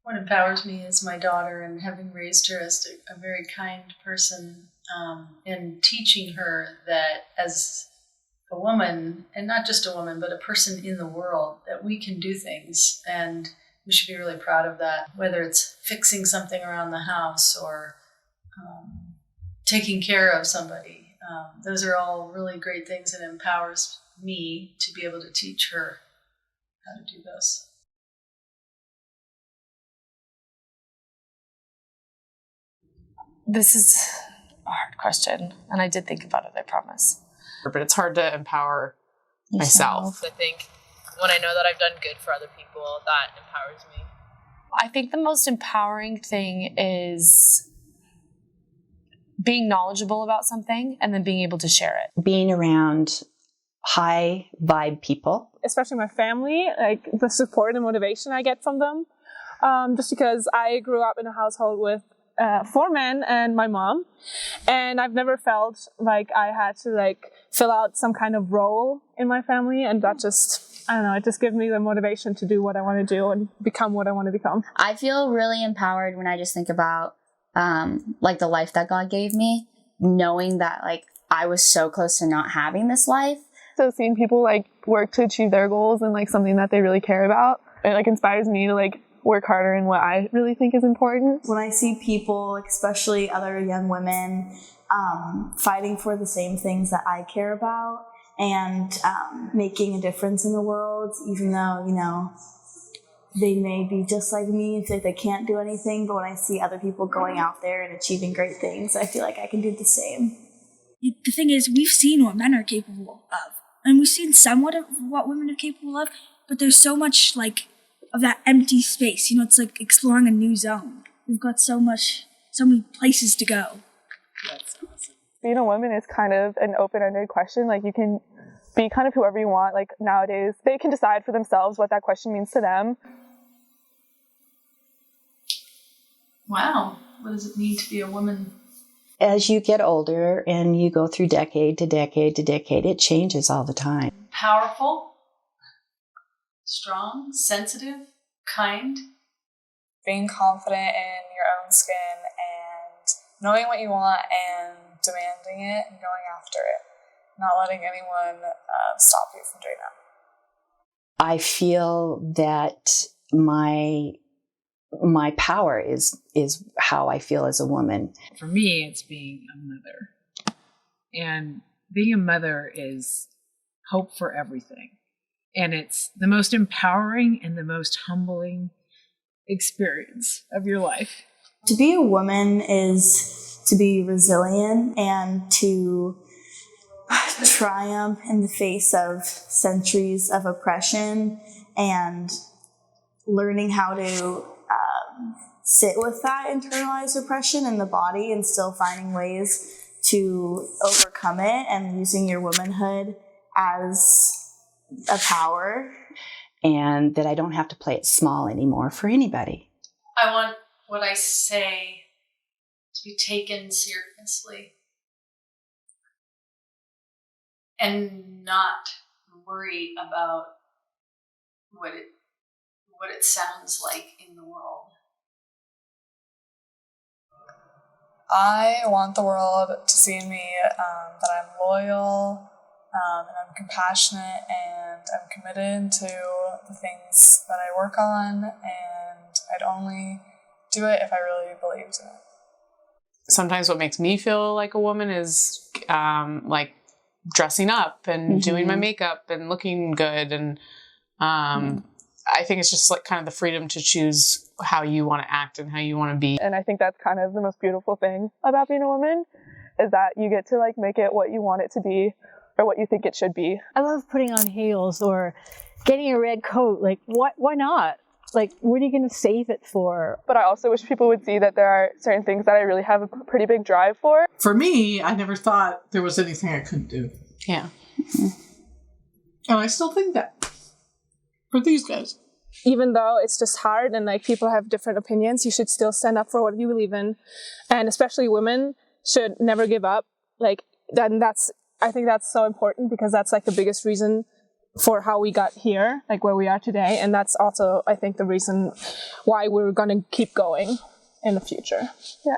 What empowers me is my daughter, and having raised her as a very kind person, and teaching her that as a woman, and not just a woman, but a person in the world, that we can do things, and we should be really proud of that, whether it's fixing something around the house or taking care of somebody. Those are all really great things, and empowers me to be able to teach her how to do those. This is a hard question, and I did think about it, I promise. But it's hard to empower myself. I think when I know that I've done good for other people, that empowers me. I think the most empowering thing is being knowledgeable about something and then being able to share it. Being around high vibe people. Especially my family, like the support and motivation I get from them. Just because I grew up in a household with 4 men and my mom, and I've never felt like I had to fill out some kind of role in my family, and that just, I don't know, it just gives me the motivation to do what I want to do and become what I want to become. I feel really empowered when I just think about the life that God gave me, knowing that I was so close to not having this life. So seeing people work to achieve their goals and something that they really care about, it inspires me to work harder in what I really think is important. When I see people, especially other young women, fighting for the same things that I care about and making a difference in the world, even though, they may be just like me and say they can't do anything, but when I see other people going out there and achieving great things, I feel like I can do the same. The thing is, we've seen what men are capable of, and we've seen somewhat of what women are capable of, but there's so much of that empty space. It's like exploring a new zone. We've got so many places to go. That's awesome. Being a woman is kind of an open-ended question. You can be kind of whoever you want. Nowadays, they can decide for themselves what that question means to them. Wow. What does it mean to be a woman? As you get older and you go through decade to decade to decade, it changes all the time. Powerful, strong, sensitive, kind. Being confident in your own skin and knowing what you want and demanding it and going after it. Not letting anyone stop you from doing that. I feel that my power is how I feel as a woman. For me, it's being a mother. And being a mother is hope for everything. And it's the most empowering and the most humbling experience of your life. To be a woman is to be resilient and to triumph in the face of centuries of oppression, and learning how to sit with that internalized oppression in the body and still finding ways to overcome it, and using your womanhood as a power. And that I don't have to play it small anymore for anybody. I want what I say to be taken seriously and not worry about what it sounds like in the world. I want the world to see in me that I'm loyal, and I'm compassionate, and I'm committed to the things that I work on, and I'd only do it if I really believed in it. Sometimes what makes me feel like a woman is dressing up and doing my makeup and looking good, and I think it's just kind of the freedom to choose how you want to act and how you want to be. And I think that's kind of the most beautiful thing about being a woman, is that you get to make it what you want it to be or what you think it should be. I love putting on heels or getting a red coat. Why not? What are you going to save it for? But I also wish people would see that there are certain things that I really have a pretty big drive for. For me, I never thought there was anything I couldn't do. Yeah. And I still think that for these guys. Even though it's just hard and people have different opinions, you should still stand up for what you believe in. And especially women should never give up. I think that's so important, because that's the biggest reason for how we got here, like where we are today. And that's also, I think, the reason why we're going to keep going in the future. Yeah.